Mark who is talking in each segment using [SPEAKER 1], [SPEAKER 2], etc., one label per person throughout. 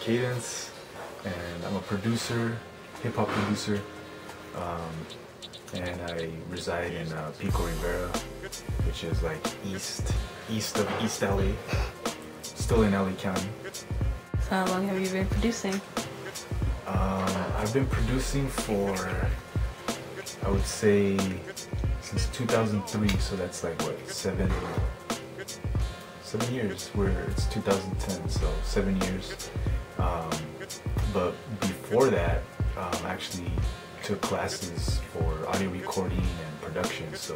[SPEAKER 1] KDence, and I'm a producer, hip-hop producer, and I reside in Pico Rivera, which is like east of East LA, still in LA County.
[SPEAKER 2] So how long have you been producing?
[SPEAKER 1] I've been producing for, I would say, since 2003, so that's like what, 7 years. It's 2010, so 7 years. But before that, I actually took classes for audio recording and production. So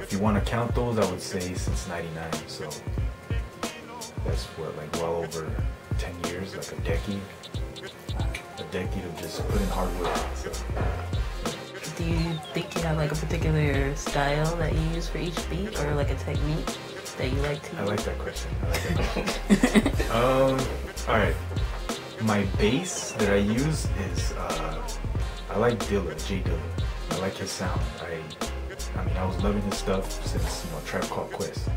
[SPEAKER 1] if you want to count those, I would say since '99. So that's what, like well over 10 years, like a decade of just putting hard work. So.
[SPEAKER 2] Do you think you have like a particular style that you use for each beat, or like a technique that you like to use?
[SPEAKER 1] I like that question. Alright. My bass that I use is, I like Dilla, J Dilla. I like his sound. I mean, I was loving his stuff since, Tribe Called Quest.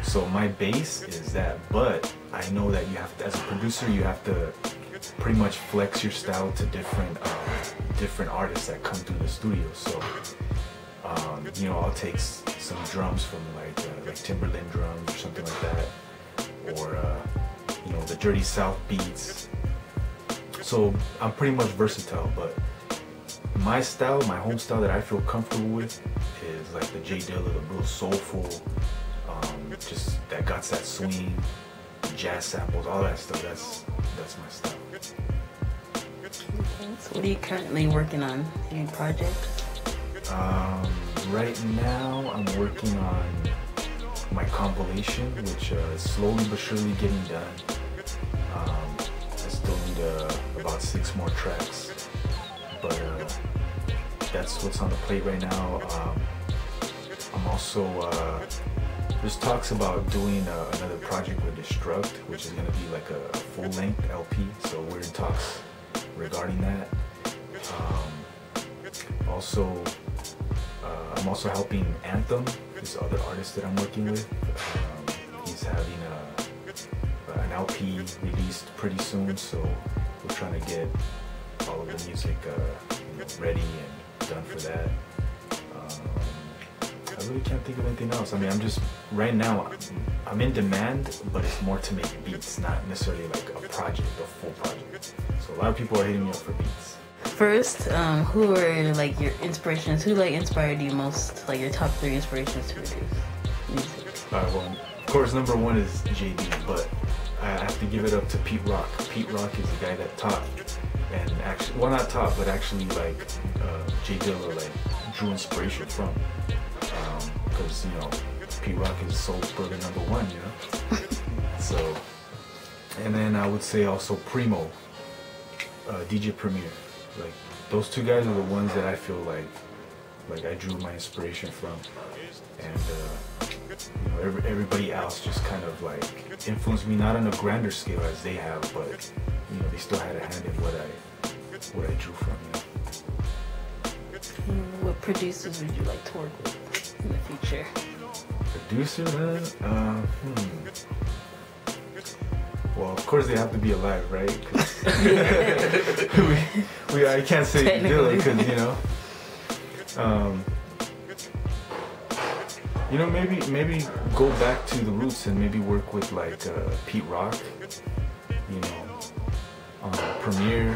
[SPEAKER 1] So my bass is that, but I know that you have to, as a producer, you have to pretty much flex your style to different artists that come through the studio. So I'll take some drums from like Timberland drums or something like that, or the Dirty South beats. So I'm pretty much versatile, but my style, my home style that I feel comfortable with is like the J Dilla, the real soulful, just that got that swing, jazz samples, all that stuff. That's my style.
[SPEAKER 2] Okay, so what are you currently working on? Any projects?
[SPEAKER 1] Right now I'm working on my compilation, which is slowly but surely getting done. I still need about 6 more tracks, but that's what's on the plate right now. I'm also, there's talks about doing another project with Destruct, which is going to be like a full-length LP, so we're in talks regarding that. I'm also helping Anthem, this other artist that I'm working with. He's having an LP released pretty soon, so we're trying to get all of the music ready and done for that. I really can't think of anything else. I mean, right now, I'm in demand, but it's more to make beats, not necessarily like a project, a full project. So a lot of people are hitting me up for beats.
[SPEAKER 2] First, who are like your inspirations? Who like inspired you most? Like your top 3 inspirations to produce music?
[SPEAKER 1] Well, of course, number 1 is JD, but I have to give it up to Pete Rock. Pete Rock is the guy that taught, and actually, well, not taught, but actually like J Dilla like drew inspiration from. Because Pete Rock is soul brother number 1, So, and then I would say also Primo, DJ Premier. Like those 2 guys are the ones that I feel like I drew my inspiration from, and everybody else just kind of like influenced me, not on a grander scale as they have, but they still had a hand in what I drew from.
[SPEAKER 2] What producers would you like to work with in the future?
[SPEAKER 1] Producer, Well, of course they have to be alive, right? I can't say Dilla because maybe go back to the roots and maybe work with like Pete Rock, Premier.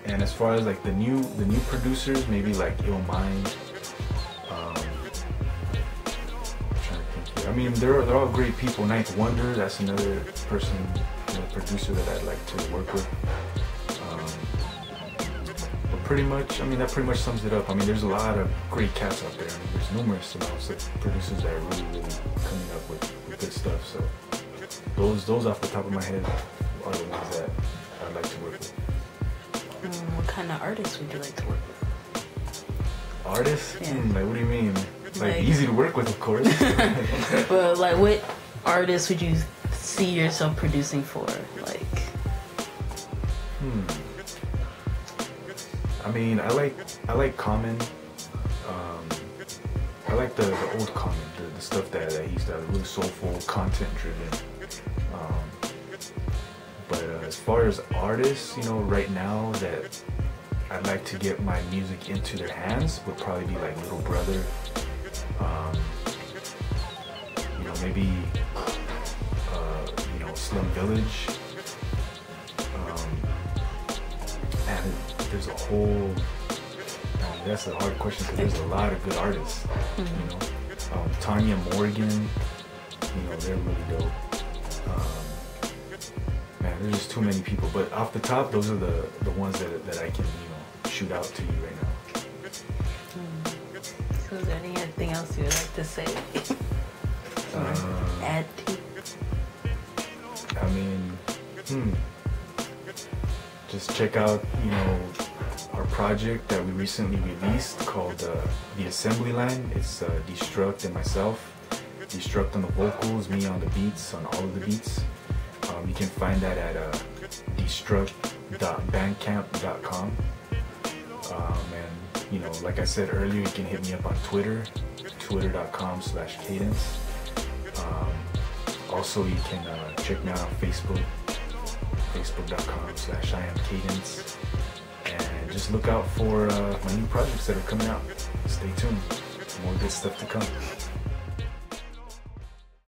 [SPEAKER 1] And as far as like the new producers, maybe like Ill Mind. I mean, they're all great people. Ninth Wonder, that's another person, producer that I'd like to work with. But pretty much, that pretty much sums it up. I mean, there's a lot of great cats out there. I mean, there's numerous amounts of producers that are really coming up with good stuff. So those off the top of my head are the ones that I'd like to work with.
[SPEAKER 2] What kind of artists would you like to work with?
[SPEAKER 1] Artists?
[SPEAKER 2] Yeah.
[SPEAKER 1] Like, what do you mean? Like easy to work with, of course.
[SPEAKER 2] But like, what artists would you see yourself producing for? Like,
[SPEAKER 1] I mean, I like Common. I like the old comic, the stuff that he used to have, really soulful, content driven. But as far as artists, you know, right now that I'd like to get my music into their hands would probably be like Little Brother. You know, maybe you know, Slum Village. And there's a whole. I mean, that's a hard question because there's a lot of good artists. You know, Tanya Morgan. You know, they're really dope. Man, there's just too many people. But off the top, those are the ones that I can, you know, shoot out to you right now.
[SPEAKER 2] So is there anything else you would like to say? Or add to?
[SPEAKER 1] I mean, just check out, you know, our project that we recently released called The Assembly Line. It's Destruct and myself. Destruct on the vocals, me on the beats, on all of the beats. You can find that at destruct.bandcamp.com. And, you know, like I said earlier, you can hit me up on Twitter, twitter.com/KDence. Also, you can check me out on Facebook, facebook.com/IamKDence. And just look out for my new projects that are coming out. Stay tuned. More good stuff to come.